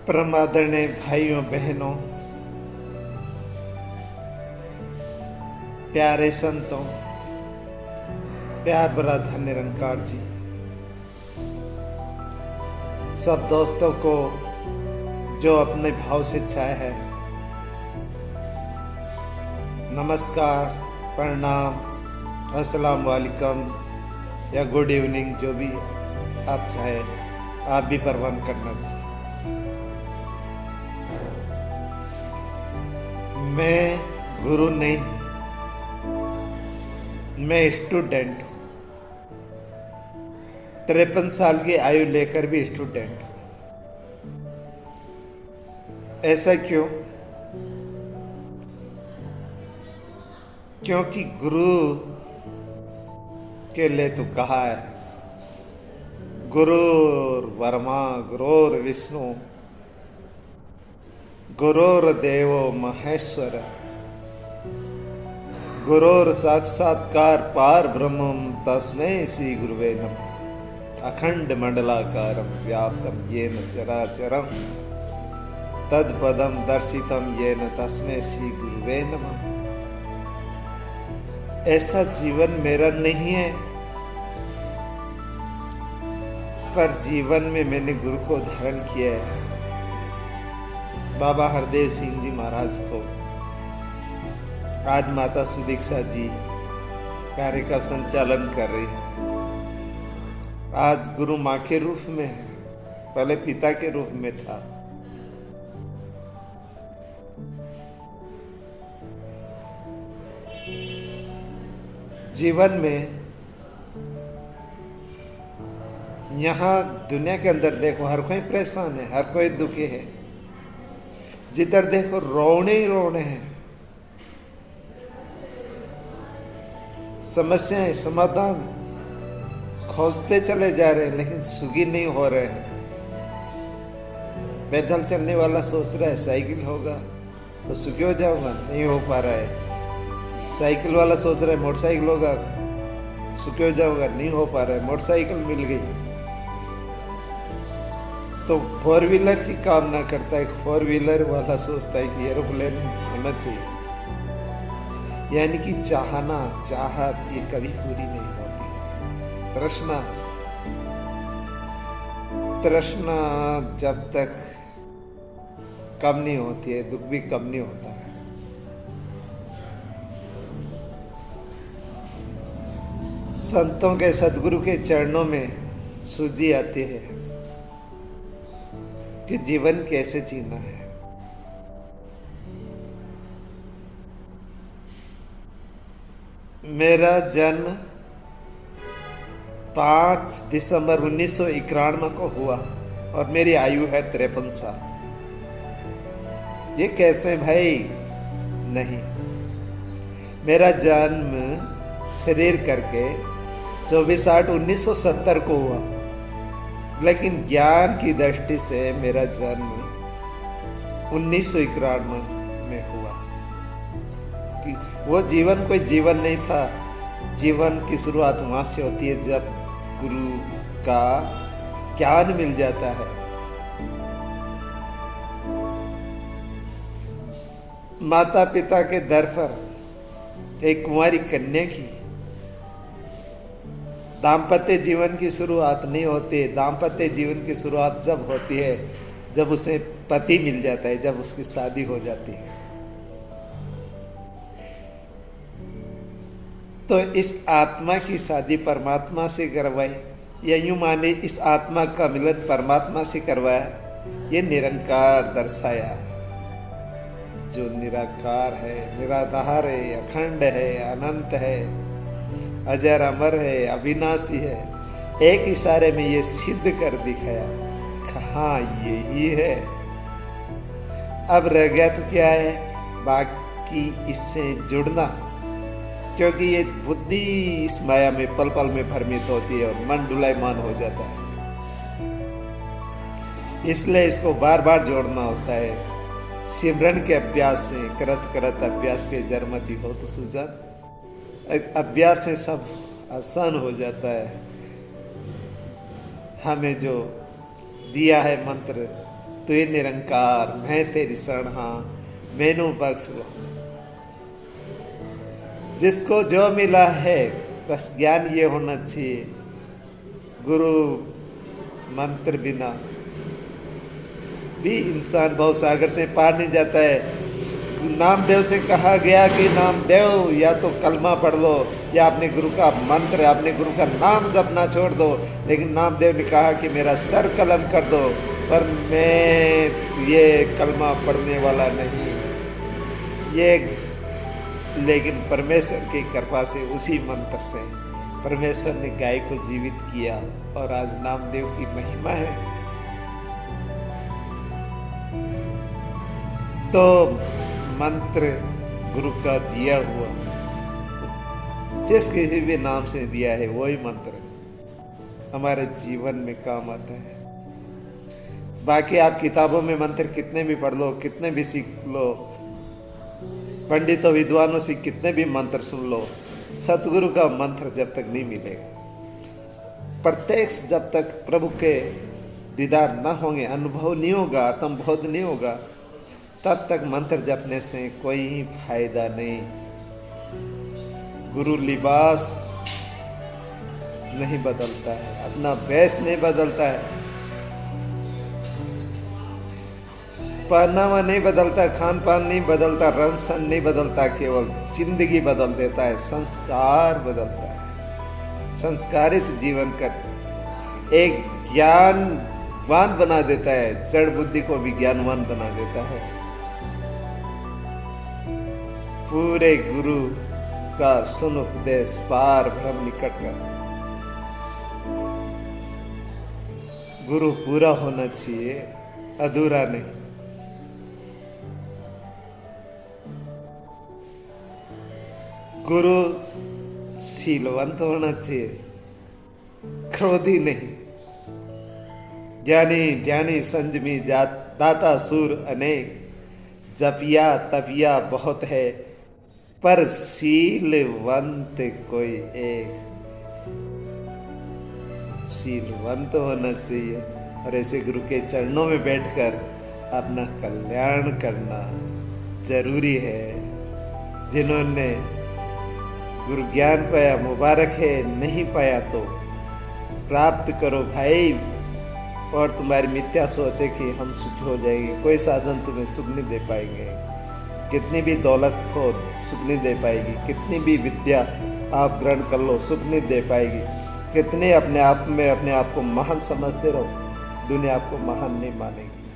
परम आदरणीय भाइयों बहनों, प्यारे संतों, प्यार भरा धन निरंकार जी, सब दोस्तों को जो अपने भाव से चाहे है, नमस्कार, प्रणाम, अस्सलाम वालेकुम या गुड इवनिंग, जो भी आप चाहे आप भी परवान करना जी। मैं गुरु नहीं, मैं स्टूडेंट हूं। 53 साल की आयु लेकर भी स्टूडेंट हूं। ऐसा क्यों? क्योंकि गुरु के लिए तो कहा है, गुरुर् ब्रह्मा गुरुर् विष्णु गुरुर्देवो महेश्वर गुरुर् साक्षात्कार पार ब्रह्मं तस्मै श्री गुरुवे नमः। अखंड मंडलाकारं व्याप्तं येन चराचरं तत्पदं दर्शितं येन तस्मै श्री गुरुवे नमः। ऐसा जीवन मेरा नहीं है, पर जीवन में मैंने गुरु को धारण किया है। बाबा हरदेव सिंह जी महाराज को, आज माता सुदीक्षा जी कार्य का संचालन कर रही है। आज गुरु माँ के रूप में है, पहले पिता के रूप में था। जीवन में यहाँ दुनिया के अंदर देखो, हर कोई परेशान है, हर कोई दुखी है। जिधर देखो रोने ही रोने हैं, समस्याएं समाधान खोजते चले जा रहे हैं, लेकिन सुखी नहीं हो रहे हैं। पैदल चलने वाला सोच रहा है साइकिल होगा तो सुखी हो जाऊंगा, नहीं हो पा रहा है। साइकिल वाला सोच रहा है मोटरसाइकिल होगा सुखी हो जाऊंगा, नहीं हो पा रहा है। मोटरसाइकिल मिल गई तो फोर व्हीलर की काम ना करता है, फोर व्हीलर वाला सोचता है कि एरोप्लेन होना चाहिए। यानी कि चाहना, चाहत ये कभी पूरी नहीं होती। तृष्णा जब तक कम नहीं होती है, दुख भी कम नहीं होता है। संतों के, सदगुरु के चरणों में सूझी आती है कि जीवन कैसे जीना है। मेरा जन्म 5 दिसंबर 1991 को हुआ और मेरी आयु है 53 साल। ये कैसे भाई? नहीं, मेरा जन्म शरीर करके 24/8/1970 को हुआ, लेकिन ज्ञान की दृष्टि से मेरा जन्म 1991 में हुआ। कि वो जीवन कोई जीवन नहीं था। जीवन की शुरुआत वहां से होती है जब गुरु का ज्ञान मिल जाता है। माता पिता के दर पर एक कुंवारी कन्या की दाम्पत्य जीवन की शुरुआत नहीं होती। दाम्पत्य जीवन की शुरुआत जब होती है जब उसे पति मिल जाता है, जब उसकी शादी हो जाती है। तो इस आत्मा की शादी परमात्मा से करवाई, या यूं माने इस आत्मा का मिलन परमात्मा से करवाया। ये निरंकार दर्शाया, जो निराकार है, निराधार है, अखंड है, अनंत है, अजर अमर है, अविनाशी है। एक इशारे में ये सिद्ध कर दिखाया, हाँ यही है। अब रह गया तो क्या है? बाकी इससे जुड़ना, क्योंकि ये बुद्धि इस माया में पल पल में भ्रमित होती है और मन डुलायमान हो जाता है। इसलिए इसको बार बार जोड़ना होता है। सिमरन के अभ्यास से, करत करत अभ्यास के जरमति हो तो सुजान। अभ्यास से सब आसान हो जाता है। हमें जो दिया है मंत्र तू ही निरंकार, मैं तेरी शरण हाँ, मैनू बख्श लो। जिसको जो मिला है बस ज्ञान ये होना चाहिए, गुरु मंत्र बिना भी इंसान भव सागर से पार नहीं जाता है। नामदेव से कहा गया कि नामदेव या तो कलमा पढ़ लो या अपने गुरु का मंत्र, अपने गुरु का नाम जपना छोड़ दो, लेकिन नामदेव ने कहा कि मेरा सर कलम कर दो, पर मैं ये कलमा पढ़ने वाला नहीं। ये लेकिन परमेश्वर की कृपा से, उसी मंत्र से परमेश्वर ने गाय को जीवित किया और आज नामदेव की महिमा है। तो मंत्र गुरु का दिया हुआ, जिस किसी भी नाम से दिया है वही मंत्र हमारे जीवन में काम आता है। बाकी आप किताबों में मंत्र कितने भी पढ़ लो, कितने भी सीख लो, पंडितों विद्वानों से कितने भी मंत्र सुन लो, सतगुरु का मंत्र जब तक नहीं मिलेगा, प्रत्यक्ष जब तक प्रभु के दीदार ना होंगे, अनुभव नहीं होगा, आत्मबोध नहीं होगा, तब तक मंत्र जपने से कोई फायदा नहीं। गुरु लिबास नहीं बदलता है, अपना वेश नहीं बदलता है, पहनावा नहीं बदलता, खान पान नहीं बदलता, रंग सन नहीं बदलता, केवल जिंदगी बदल देता है, संस्कार बदलता है। संस्कारित जीवन का एक ज्ञानवान बना देता है, जड़ बुद्धि को भी ज्ञानवान बना देता है। पूरे गुरु का सुन उपदेश पार भ्रम निकट कर। गुरु पूरा होना चाहिए, अधूरा नहीं। गुरु शीलवंत होना चाहिए, क्रोधी नहीं। ज्ञानी ध्यानी संजमी दाता सूर अनेक, जपिया तपिया बहुत है, पर शीलवंत कोई एक। शीलवंत होना चाहिए और ऐसे गुरु के चरणों में बैठकर अपना कल्याण करना जरूरी है। जिन्होंने गुरु ज्ञान पाया मुबारक है, नहीं पाया तो प्राप्त करो भाई। और तुम्हारी मिथ्या सोच है कि हम सुख हो जाएंगे, कोई साधन तुम्हें सुख नहीं दे पाएंगे। कितनी भी दौलत हो सुख नहीं दे पाएगी, कितनी भी विद्या आप ग्रहण कर लो सुख नहीं दे पाएगी, कितने अपने आप में अपने आप को महान समझते रहो, दुनिया आपको महान नहीं मानेगी।